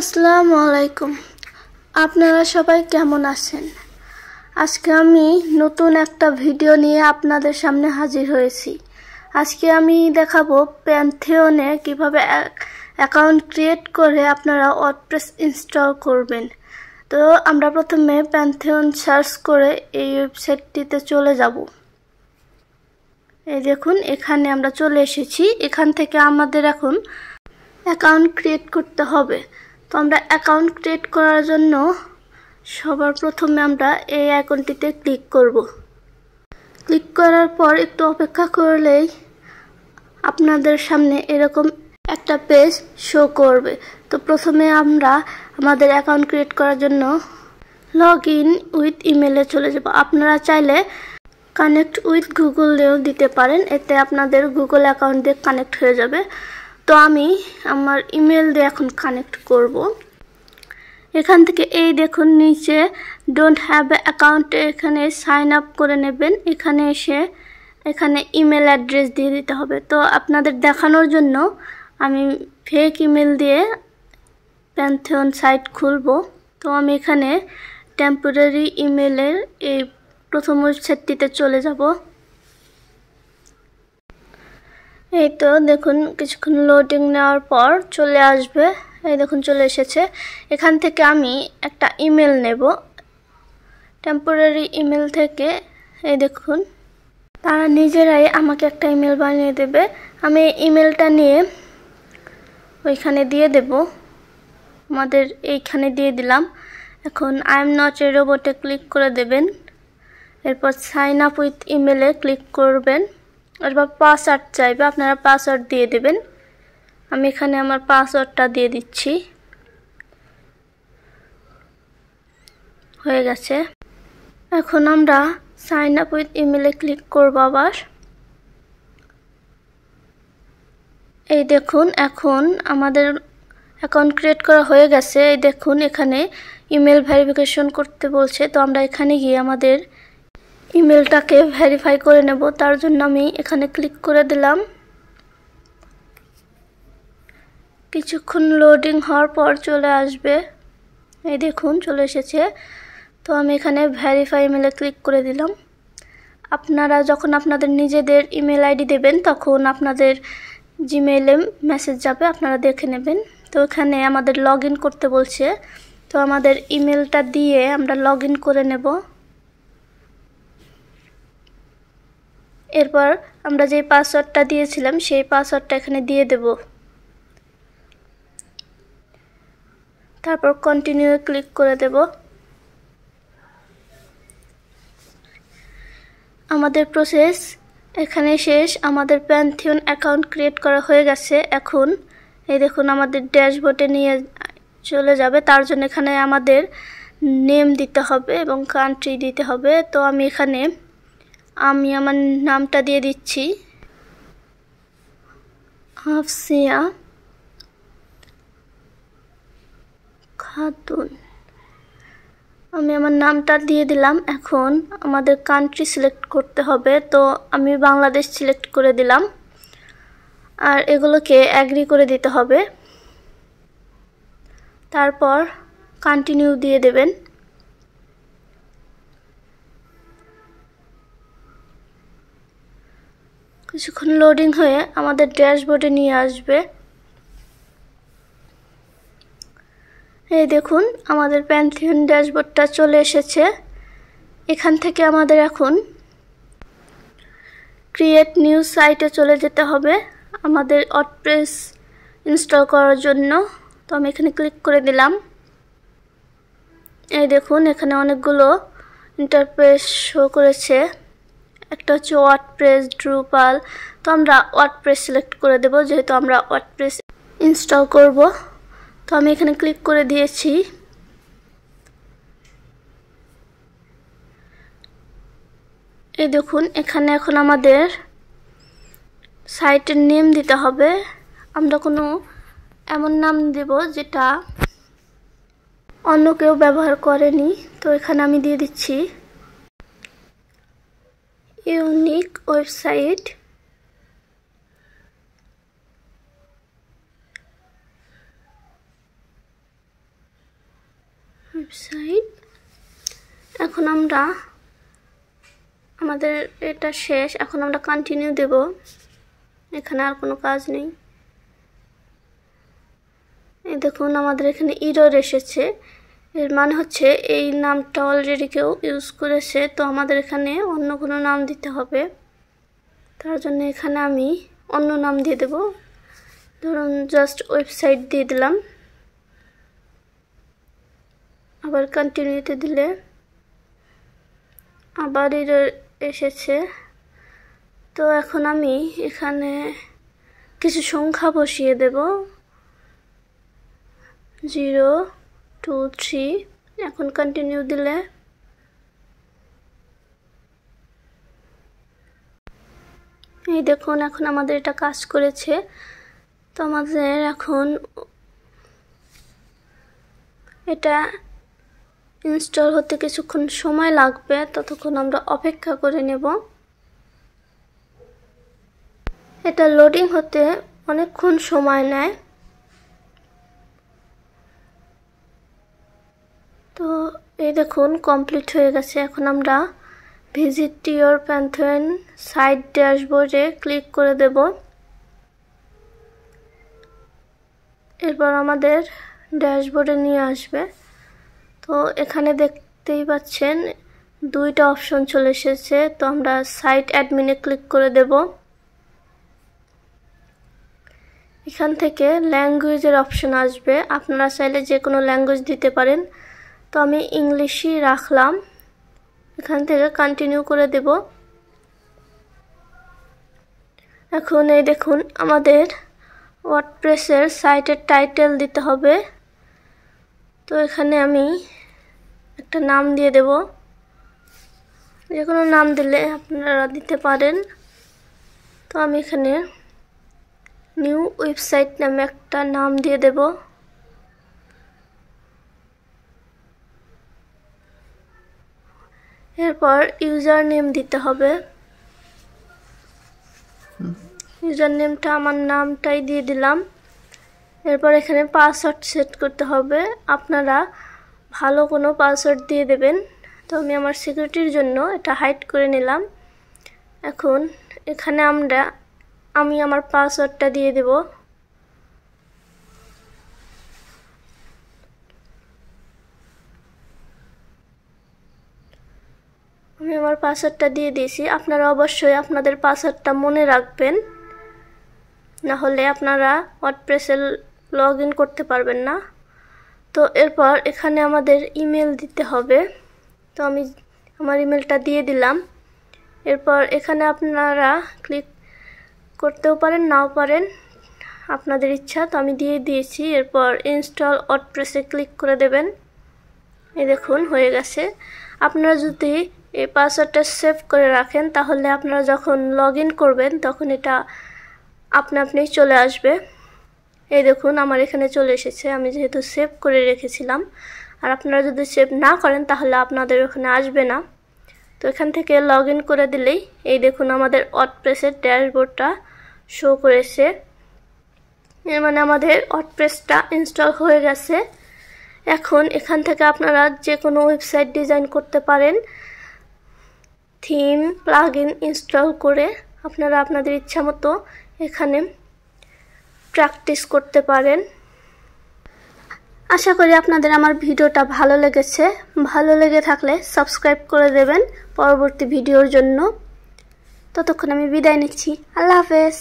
আসসালামু আলাইকুম। আপনারা সবাই কেমন আছেন? আজকে আমি নতুন একটা ভিডিও নিয়ে আপনাদের সামনে হাজির হয়েছি। আজকে আমি দেখাবো প্যান্থিয়নে কিভাবে অ্যাকাউন্ট ক্রিয়েট করে আপনারা ওয়ার্ডপ্রেস ইনস্টল করবেন। তো আমরা প্রথমে প্যান্থিয়ন সার্চ করে এই ওয়েবসাইটটিতে চলে যাব। এই দেখুন, এখানে আমরা চলে এসেছি। এখান থেকে আমাদের এখন অ্যাকাউন্ট ক্রিয়েট করতে হবে। তো আমরা অ্যাকাউন্ট ক্রিয়েট করার জন্য সবার প্রথমে আমরা এই আইকনটিতে ক্লিক করব। ক্লিক করার পর একটু অপেক্ষা করলেই আপনাদের সামনে এরকম একটা পেজ শো করবে। তো প্রথমে আমরা আমাদের অ্যাকাউন্ট ক্রিয়েট করার জন্য লগ ইন উইথ ইমেলে চলে যাব। আপনারা চাইলে কানেক্ট উইথ গুগলেও দিতে পারেন, এতে আপনাদের গুগল অ্যাকাউন্ট দিয়ে কানেক্ট হয়ে যাবে। তো আমি আমার ইমেল দিয়ে এখন কানেক্ট করব। এখান থেকে এই দেখুন নিচে ডোন্ট হ্যাভ এ অ্যাকাউন্টে এখানে সাইন আপ করে নেবেন। এখানে এসে এখানে ইমেল অ্যাড্রেস দিয়ে দিতে হবে। তো আপনাদের দেখানোর জন্য আমি ফেক ইমেল দিয়ে প্যান্থিয়ন সাইট খুলব। তো আমি এখানে টেম্পোরারি ইমেলের এই প্রথম ওয়েবসাইটটিতে চলে যাব। এই তো দেখুন, কিছুক্ষণ লোডিং নেওয়ার পর চলে আসবে। এই দেখুন চলে এসেছে। এখান থেকে আমি একটা ইমেল নেব টেম্পোরারি ইমেল থেকে। এই দেখুন, তারা নিজেরাই আমাকে একটা ইমেল বানিয়ে দেবে। আমি ইমেলটা নিয়ে ওইখানে দিয়ে দেব, আমাদের এইখানে দিয়ে দিলাম। এখন আই এম নট এ রোবটে ক্লিক করে দেবেন। এরপর সাইন আপ উইথ ইমেলে ক্লিক করবেন। এরপর পাসওয়ার্ড চাইবে, আপনারা পাসওয়ার্ড দিয়ে দেবেন। আমি এখানে আমার পাসওয়ার্ডটা দিয়ে দিচ্ছি। হয়ে গেছে। এখন আমরা সাইন আপ উইথ ইমেলে ক্লিক করব আবার। এই দেখুন, এখন আমাদের অ্যাকাউন্ট ক্রিয়েট করা হয়ে গেছে। এই দেখুন, এখানে ইমেল ভেরিফিকেশন করতে বলছে। তো আমরা এখানে গিয়ে আমাদের ইমেলটাকে ভেরিফাই করে নেব। তার জন্য আমি এখানে ক্লিক করে দিলাম। কিছুক্ষণ লোডিং হওয়ার পর চলে আসবে। এই দেখুন চলে এসেছে। তো আমি এখানে ভেরিফাই ইমেলে ক্লিক করে দিলাম। আপনারা যখন আপনাদের নিজেদের ইমেল আইডি দেবেন তখন আপনাদের জিমেইলে মেসেজ যাবে, আপনারা দেখে নেবেন। তো এখানে আমাদের লগ ইন করতে বলছে। তো আমাদের ইমেলটা দিয়ে আমরা লগ ইন করে নেব। এরপর আমরা যে পাসওয়ার্ডটা দিয়েছিলাম সেই পাসওয়ার্ডটা এখানে দিয়ে দেব। তারপর কন্টিনিউ ক্লিক করে দেব। আমাদের প্রসেস এখানে শেষ। আমাদের প্যান্থিয়ন অ্যাকাউন্ট ক্রিয়েট করা হয়ে গেছে। এখন এই দেখুন আমাদের ড্যাশবোর্ডে নিয়ে চলে যাবে। তার জন্য এখানে আমাদের নেম দিতে হবে এবং কান্ট্রি দিতে হবে। তো আমি এখানে আমার নামটা দিয়ে দিচ্ছি, আফসিয়া খাতুন। আমি আমার নামটা দিয়ে দিলাম। এখন আমাদের কান্ট্রি সিলেক্ট করতে হবে। তো আমি বাংলাদেশ সিলেক্ট করে দিলাম। আর এগুলোকে অ্যাগ্রি করে দিতে হবে। তারপর কন্টিনিউ দিয়ে দেবেন। কিছুক্ষণ লোডিং হয়ে আমাদের ড্যাশবোর্ডে নিয়ে আসবে। এই দেখুন আমাদের প্যান্থিয়ন ড্যাশবোর্ডটা চলে এসেছে। এখান থেকে আমাদের এখন ক্রিয়েট নিউ সাইটে চলে যেতে হবে আমাদের ওয়ার্ডপ্রেস ইনস্টল করার জন্য। তো আমি এখানে ক্লিক করে দিলাম। এই দেখুন এখানে অনেকগুলো ইন্টারফেস শো করেছে। একটা হচ্ছে ওয়ার্ডপ্রেস, ড্রুপাল। তো আমরা ওয়ার্ডপ্রেস সিলেক্ট করে দেব, যেহেতু আমরা ওয়ার্ডপ্রেস ইনস্টল করব। তো আমি এখানে ক্লিক করে দিয়েছি। এই দেখুন এখানে এখন আমাদের সাইটের নেম দিতে হবে। আমরা কোনো এমন নাম দেব যেটা অন্য কেউ ব্যবহার করেনি। তো এখানে আমি দিয়ে দিচ্ছি ইউনিক ওয়েবসাইট। ওয়েবসাইট। এখন আমরা আমাদের এটা শেষ, এখন আমরা কন্টিনিউ দেব। এখানে আর কোনো কাজ নেই। এই দেখুন আমাদের এখানে এরর এসেছে, এর মানে হচ্ছে এই নামটা অলরেডি কেউ ইউজ করেছে, তো আমাদের এখানে অন্য কোনো নাম দিতে হবে। তার জন্য এখানে আমি অন্য নাম দিয়ে দেব, ধরুন জাস্ট ওয়েবসাইট দিয়ে দিলাম। আবার কন্টিনিউতে দিলে আবার এরর এসেছে। তো এখন আমি এখানে কিছু সংখ্যা বসিয়ে দেব, 0 2 3। এখন কন্টিনিউ দিলে এই দেখুন এখন আমাদের এটা কাজ করেছে। তো আমাদের এখন এটা ইনস্টল হতে কিছুক্ষণ সময় লাগবে, ততক্ষণ আমরা অপেক্ষা করে নেব। এটা লোডিং হতে অনেকক্ষণ সময় নেয়। তো এই দেখুন কমপ্লিট হয়ে গেছে। এখন আমরা ভিজিট ইওর প্যান্থন সাইট ড্যাশবোর্ডে ক্লিক করে দেব। এরপর আমাদের ড্যাশবোর্ডে নিয়ে আসবে। তো এখানে দেখতেই পাচ্ছেন দুইটা অপশন চলে এসেছে। তো আমরা সাইট অ্যাডমিনে ক্লিক করে দেব। এখান থেকে ল্যাঙ্গুয়েজের অপশন আসবে, আপনারা চাইলে যে কোনো ল্যাঙ্গুয়েজ দিতে পারেন। তো আমি ইংলিশই রাখলাম। এখান থেকে কন্টিনিউ করে দেব। এখন এই দেখুন আমাদের ওয়ার্ডপ্রেসের সাইটের টাইটেল দিতে হবে। তো এখানে আমি একটা নাম দিয়ে দেব, যে কোনো নাম দিলে আপনারা দিতে পারেন। তো আমি এখানে নিউ ওয়েবসাইট নামে একটা নাম দিয়ে দেব। এরপর ইউজার নেম দিতে হবে। ইউজার নেমটা আমার নামটাই দিয়ে দিলাম। এরপর এখানে পাসওয়ার্ড সেট করতে হবে, আপনারা ভালো কোনো পাসওয়ার্ড দিয়ে দেবেন। তো আমি আমার সিকিউরিটির জন্য এটা হাইড করে নিলাম। এখন এখানে আমি আমার পাসওয়ার্ডটা দিয়ে দেব। আমি আমার পাসওয়ার্ডটা দিয়ে দিয়েছি। আপনারা অবশ্যই আপনাদের পাসওয়ার্ডটা মনে রাখবেন, না হলে আপনারা ওয়ার্ডপ্রেসে লগ ইন করতে পারবেন না। তো এরপর এখানে আমাদের ইমেল দিতে হবে। তো আমি আমার ইমেলটা দিয়ে দিলাম। এরপর এখানে আপনারা ক্লিক করতেও পারেন নাও পারেন, আপনাদের ইচ্ছা। তো আমি দিয়ে দিয়েছি। এরপর ইনস্টল ওয়ার্ডপ্রেসে ক্লিক করে দেবেন। এই দেখুন হয়ে গেছে। আপনারা যদি এই পাসওয়ার্ডটা সেভ করে রাখেন তাহলে আপনারা যখন লগ ইন করবেন তখন এটা আপনি চলে আসবে। এই দেখুন আমার এখানে চলে এসেছে, আমি যেহেতু সেভ করে রেখেছিলাম। আর আপনারা যদি সেভ না করেন তাহলে আপনাদের ওখানে আসবে না। তো এখান থেকে লগ ইন করে দিলেই এই দেখুন আমাদের ওয়ার্ডপ্রেসের ড্যাশবোর্ডটা শো করেছে। এর মানে আমাদের ওয়ার্ডপ্রেসটা ইনস্টল হয়ে গেছে। এখন এখান থেকে আপনারা যে কোনো ওয়েবসাইট ডিজাইন করতে পারেন, থিম প্লাগইন ইনস্টল করে আপনারা আপনাদের ইচ্ছা মতো এখানে প্র্যাকটিস করতে পারেন। আশা করি আপনাদের আমার ভিডিওটা ভালো লেগেছে। ভালো লেগে থাকলে সাবস্ক্রাইব করে দেবেন পরবর্তী ভিডিওর জন্য। ততক্ষণ আমি বিদায় নিচ্ছি। আল্লাহ হাফেজ।